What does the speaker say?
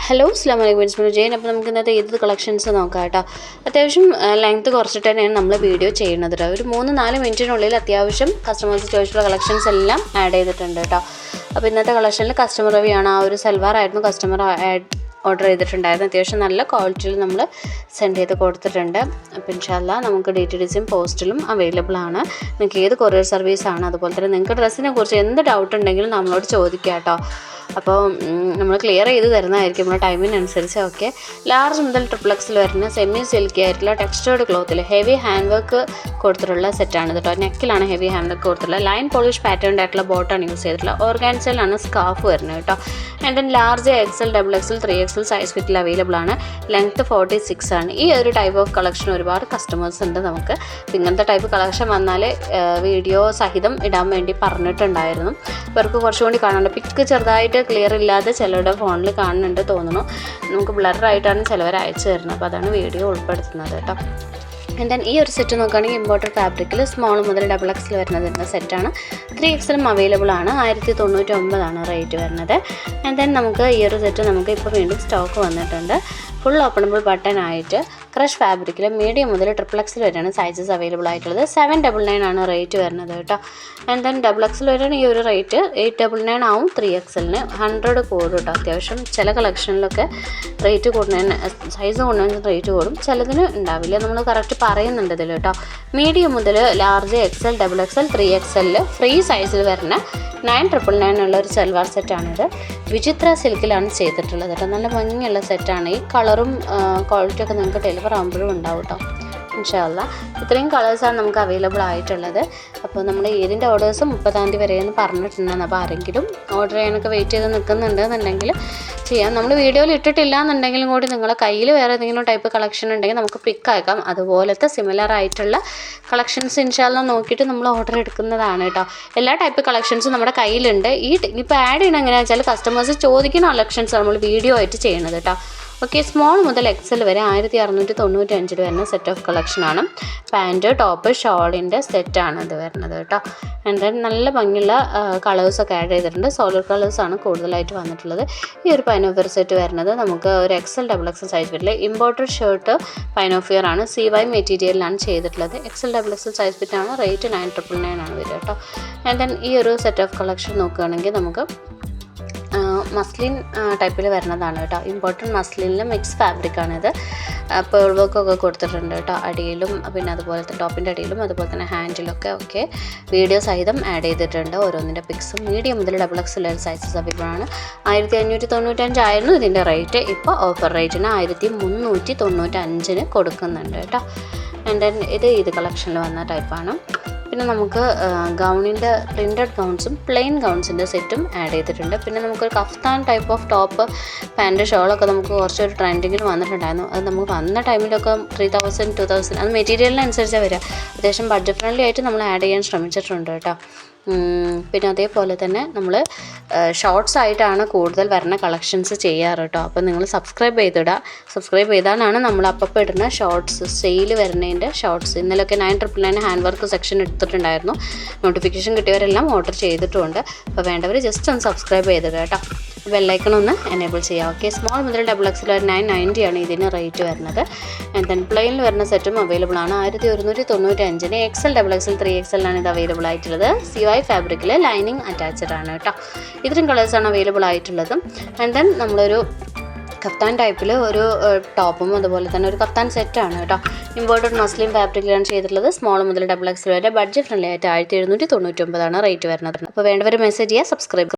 Hello അസ്സലാമു അലൈക്കും it's Jain. അപ്പോൾ നമുക്ക് ഇന്നത്തെ ഈദ് കളക്ഷൻസ് നോക്കാം കേട്ടോ. അത്യാവശ്യം ലെങ്ത്ത് കുറച്ചിട്ട് തന്നെയാണ് നമ്മൾ വീഡിയോ ചെയ്യുന്നത് കേട്ടോ. ഒരു 3-4 മിനിറ്റിനുള്ളിൽ അത്യാവശ്യം കസ്റ്റമേഴ്സ് ചോദിച്ചിട്ടുള്ള കളക്ഷൻസ് എല്ലാം ആഡ് ചെയ്തിട്ടുണ്ട് കേട്ടോ. അപ്പോൾ ഇന്നത്തെ കളക്ഷനിൽ കസ്റ്റമർ റിവ്യൂ ആണ്. ആ ഒരു സൽവാർ ആയിരുന്നു കസ്റ്റമർ ഓർഡർ ചെയ്തിട്ടുണ്ടായിരുന്നു. അത്യാവശ്യം നല്ല ക്വാളിറ്റിയിൽ നമ്മൾ സെൻഡ് ചെയ്ത് കൊടുത്തിട്ടുണ്ട്. അപ്പോൾ ഇൻഷാല്ലാ നമുക്ക് DTDCയും പോസ്റ്റിലും അവൈലബിൾ ആണ്. നിങ്ങൾക്ക് ഏത് കൊറിയർ സർവീസാണ്, അതുപോലെ തന്നെ നിങ്ങൾക്ക് ഡ്രസ്സിനെ കുറിച്ച് എന്ത് ഡൗട്ട് ഉണ്ടെങ്കിലും നമ്മളോട് ചോദിക്കുക കേട്ടോ. അപ്പോൾ നമ്മൾ ക്ലിയർ ചെയ്ത് തരുന്നതായിരിക്കും നമ്മുടെ ടൈമിനനുസരിച്ച്. ഓക്കെ, ലാർജ് മുതൽ XXL വരുന്ന സെമി സിൽക്കി ആയിട്ടുള്ള ടെക്സ്റ്റേർഡ് ക്ലോത്തിൽ ഹെവി ഹാൻഡ് വർക്ക് കൊടുത്തിട്ടുള്ള സെറ്റാണ് കേട്ടോ. നെക്കിലാണ് ഹെവി ഹാൻഡ് വർക്ക് കൊടുത്തിട്ടുള്ള ലൈൻ പോളിഷ് പാറ്റേൺ ആയിട്ടുള്ള ബോട്ടാണ് യൂസ് ചെയ്തിട്ടുള്ള. ഓർഗാൻസയിലാണ് സ്കാർഫ് വരുന്നത് കേട്ടോ. And then large XL, XXL, 3XL size ഫിറ്റിൽ അവൈലബിൾ ആണ്. ലെങ്ത്ത് 46 ആണ്. ഈ ഒരു ടൈപ്പ് ഓഫ് കളക്ഷൻ ഒരുപാട് കസ്റ്റമേഴ്സ് ഉണ്ട് നമുക്ക്. ഇങ്ങനത്തെ ടൈപ്പ് കളക്ഷൻ വന്നാൽ വീഡിയോ സഹിതം ഇടാൻ വേണ്ടി പറഞ്ഞിട്ടുണ്ടായിരുന്നു. ഇവർക്ക് കുറച്ചുകൂടി കാണാനുണ്ട്. പിക്ക് ചെറുതായിട്ട് ക്ലിയർ ഇല്ലാതെ ചിലരുടെ ഫോണിൽ കാണുന്നുണ്ട് തോന്നുന്നു. നമുക്ക് ബ്ലറായിട്ടാണ് ചിലവർ അയച്ചു തരുന്നത്. അപ്പോൾ അതാണ് വീഡിയോ ഉൾപ്പെടുത്തുന്നത് കേട്ടോ. ആൻഡ് ദെൻ ഈ ഒരു സെറ്റ് നോക്കുകയാണെങ്കിൽ ഇമ്പോർട്ടഡ് ഫാബ്രിക്കിൽ സ്മോൾ മുതൽ XXL വരുന്ന സെറ്റാണ്. 3XL അവൈലബിൾ ആണ്. 1099 റേറ്റ് വരുന്നത്. ആൻഡ് ദെൻ നമുക്ക് ഈ ഒരു സെറ്റ് നമുക്ക് ഇപ്പോൾ വീണ്ടും സ്റ്റോക്ക് വന്നിട്ടുണ്ട്. ഫുൾ ഓപ്പണബിൾ ബട്ടൺ ആയിട്ട് ക്രഷ് ഫാബ്രിക്കിൽ മീഡിയം മുതൽ XXL വരെയാണ് സൈസസ് അവൈലബിൾ ആയിട്ടുള്ളത്. 799 റേറ്റ് വരുന്നത് കേട്ടോ. ആൻഡ് ദെൻ XXL വരെയാണ് ഈ ഒരു റേറ്റ്. 899 ആവും 3XLന്. 100 കൂടും കേട്ടോ. അത്യാവശ്യം ചില കളക്ഷനിലൊക്കെ റേറ്റ് കൂടുന്നതിന് സൈസ് കൂടുന്നതിന് റേറ്റ് കൂടും, ചിലതിന് ഉണ്ടാവില്ല. നമ്മൾ കറക്റ്റ് പറയുന്നുണ്ട് ഇതിൽ കേട്ടോ. മീഡിയം മുതൽ large XL, XXL, 3XL free സൈസിൽ വരുന്ന 999 ഉള്ള ഒരു സൽവാർ സെറ്റാണിത്. വിചിത്ര സിൽക്കിലാണ് ചെയ്തിട്ടുള്ളത് കേട്ടോ. നല്ല ഭംഗിയുള്ള സെറ്റാണ്. ഈ കളറും ക്വാളിറ്റിയൊക്കെ നിങ്ങൾക്ക് ഡെലിവർ ആകുമ്പോഴും ഉണ്ടാവും കേട്ടോ. ഇൻഷാല്ലാ ഇത്രയും കളേഴ്സാണ് നമുക്ക് അവൈലബിൾ ആയിട്ടുള്ളത്. അപ്പോൾ നമ്മൾ ഏതിൻ്റെ ഓർഡേഴ്സും 30-ാം തീയതി വരെയെന്ന് പറഞ്ഞിട്ടുണ്ടായിരുന്നു. അപ്പോൾ ആരെങ്കിലും ഓർഡർ ചെയ്യാനൊക്കെ വെയിറ്റ് ചെയ്ത് നിൽക്കുന്നുണ്ടെന്നുണ്ടെങ്കിൽ ചെയ്യാം. നമ്മൾ വീഡിയോയിൽ ഇട്ടിട്ടില്ല എന്നുണ്ടെങ്കിലും കൂടി നിങ്ങളെ കയ്യിൽ വേറെ ഏതെങ്കിലും ടൈപ്പ് കളക്ഷൻ ഉണ്ടെങ്കിൽ നമുക്ക് പിക്ക് അയക്കാം. അതുപോലത്തെ സിമിലർ ആയിട്ടുള്ള കളക്ഷൻസ് ഇൻഷാല്ലാ നോക്കിയിട്ട് നമ്മൾ ഓർഡർ എടുക്കുന്നതാണ് കേട്ടോ. എല്ലാ ടൈപ്പ് കളക്ഷൻസും നമ്മുടെ കയ്യിലുണ്ട്. ഇപ്പോൾ ആഡ് ചെയ്യണം എങ്ങനെയാണെന്ന് വെച്ചാൽ കസ്റ്റമേഴ്സ് ചോദിക്കുന്ന കളക്ഷൻസ് നമ്മൾ വീഡിയോ ആയിട്ട് ചെയ്യുന്നത് കേട്ടോ. ഓക്കെ, സ്മോൾ മുതൽ XL വരെ 1695 വരുന്ന സെറ്റ് ഓഫ് കളക്ഷനാണ്. പാൻറ്റ്, ടോപ്പ്, ഷോളിൻ്റെ സെറ്റാണ് ഇത് വരുന്നത് കേട്ടോ. ആൻഡ് ദെൻ നല്ല ഭംഗിയുള്ള കളേഴ്സൊക്കെ ആഡ് ചെയ്തിട്ടുണ്ട്. സോളിഡ് കളേഴ്സാണ് കൂടുതലായിട്ട് വന്നിട്ടുള്ളത്. ഈ ഒരു പൈനോഫിയർ സെറ്റ് വരുന്നത് നമുക്ക് ഒരു XL, XXL സൈസ് ഫിറ്റിൽ ഇമ്പോർട്ടഡ് ഷർട്ട് പൈനോഫിയർ ആണ്. CY മെറ്റീരിയലിലാണ് ചെയ്തിട്ടുള്ളത്. XL, XXL സൈസ് ഫിറ്റാണ്. റേറ്റ് 999 വരിക കേട്ടോ. ആൻഡ് ദെൻ ഈ ഒരു സെറ്റ് ഓഫ് കളക്ഷൻ നോക്കുകയാണെങ്കിൽ നമുക്ക് മസ്ലിൻ ടൈപ്പിൽ വരുന്നതാണ് കേട്ടോ. ഇമ്പോർട്ടൻറ്റ് മസ്ലിനിൽ മിക്സ് ഫാബ്രിക്കാണിത്. പേൾ വർക്കൊക്കെ കൊടുത്തിട്ടുണ്ട് കേട്ടോ അടിയിലും, പിന്നെ അതുപോലെ തന്നെ ടോപ്പിൻ്റെ അടിയിലും അതുപോലെ തന്നെ ഹാൻഡിലൊക്കെ. ഓക്കെ, വീഡിയോ സഹിതം ആഡ് ചെയ്തിട്ടുണ്ട്. ഓരോന്നിൻ്റെ പിക്സും. മീഡിയം മുതൽ XXL സൈസസ് അവൈലബിൾ ആണ്. 1595 ആയിരുന്നു ഇതിൻ്റെ റേറ്റ്. ഇപ്പോൾ ഓഫർ റേറ്റിന് 1395 കൊടുക്കുന്നുണ്ട് കേട്ടോ. ആൻഡ് ദെൻ ഇത് കളക്ഷനിൽ വന്ന ടൈപ്പാണ്. പിന്നെ നമുക്ക് ഗൗണിൻ്റെ പ്രിൻറ്റഡ് ഗൗൺസും പ്ലെയിൻ ഗൗൺസിൻ്റെ സെറ്റും ആഡ് ചെയ്തിട്ടുണ്ട്. പിന്നെ നമുക്കൊരു kaftan type of top, pant, ഷോളൊക്കെ നമുക്ക് കുറച്ചൊരു ട്രെൻഡിങ്ങിൽ വന്നിട്ടുണ്ടായിരുന്നു. അത് നമുക്ക് വന്ന ടൈമിലൊക്കെ 3000, 2000 അത് മെറ്റീരിയലിനനുസരിച്ചാണ് വരിക. അത്യാവശ്യം ബഡ്ജറ്റ് ഫ്രണ്ട്ലി ആയിട്ട് നമ്മൾ ആഡ് ചെയ്യാൻ ശ്രമിച്ചിട്ടുണ്ട് കേട്ടോ. പിന്നെ അതേപോലെ തന്നെ നമ്മൾ ഷോർട്സ് ആയിട്ടാണ് കൂടുതൽ വരുന്ന കളക്ഷൻസ് ചെയ്യാറ് കേട്ടോ. അപ്പോൾ നിങ്ങൾ സബ്സ്ക്രൈബ് ചെയ്താലാണ് നമ്മൾ അപ്പോൾ ഇടുന്ന ഷോർട്സ് സെയിൽ വരുന്നതിൻ്റെ ഷോർട്സ്. ഇന്നലെയൊക്കെ 999 ഹാൻഡ് വർക്ക് സെക്ഷൻ എടുത്തിട്ടുണ്ടായിരുന്നു. നോട്ടിഫിക്കേഷൻ കിട്ടിയവരെല്ലാം ഓർഡർ ചെയ്തിട്ടുമുണ്ട്. അപ്പോൾ വേണ്ടവർ ജസ്റ്റ് ഒന്ന് സബ്സ്ക്രൈബ് ചെയ്തിടുക കേട്ടോ. ബെല്ലൈക്കൺ ഒന്ന് എനേബിൾ ചെയ്യാം. ഓക്കെ, സ്മോൾ മുതൽ XXL 990 ആണ് ഇതിന് റേറ്റ് വരുന്നത്. ആൻഡ് ദെൻ പ്ലെയിനിൽ വരുന്ന സെറ്റും അവൈലബിൾ ആണ്. 1195 XL, XXL, 3XL ആണ് ഇത് അവൈലബിൾ ആയിട്ടുള്ളത്. CY ഫാബ്രിക്കിൽ ലൈനിങ് അറ്റാച്ച്ഡ് ആണ് കേട്ടോ. ഇത്രയും കളേഴ്സാണ് അവൈലബിൾ ആയിട്ടുള്ളത്. ആൻഡ് ദെൻ നമ്മളൊരു കഫ്താൻ ടൈപ്പിൽ ഒരു ടോപ്പും അതുപോലെ തന്നെ ഒരു കഫ്താൻ സെറ്റാണ് കേട്ടോ. ഇമ്പോർട്ടഡ് മസ്ലിൻ ഫാബ്രിക്കിലാണ് ചെയ്തിട്ടുള്ളത്. സ്മോൾ മുതൽ XXL വരെ ബഡ്ജറ്റ് ഫ്രണ്ട്ലി ആയിട്ട് 1799 റേറ്റ് വരുന്നത്. അപ്പോൾ വേണ്ടവർ മെസ്സേജ് ചെയ്യുക, സബ്സ്ക്രൈബ്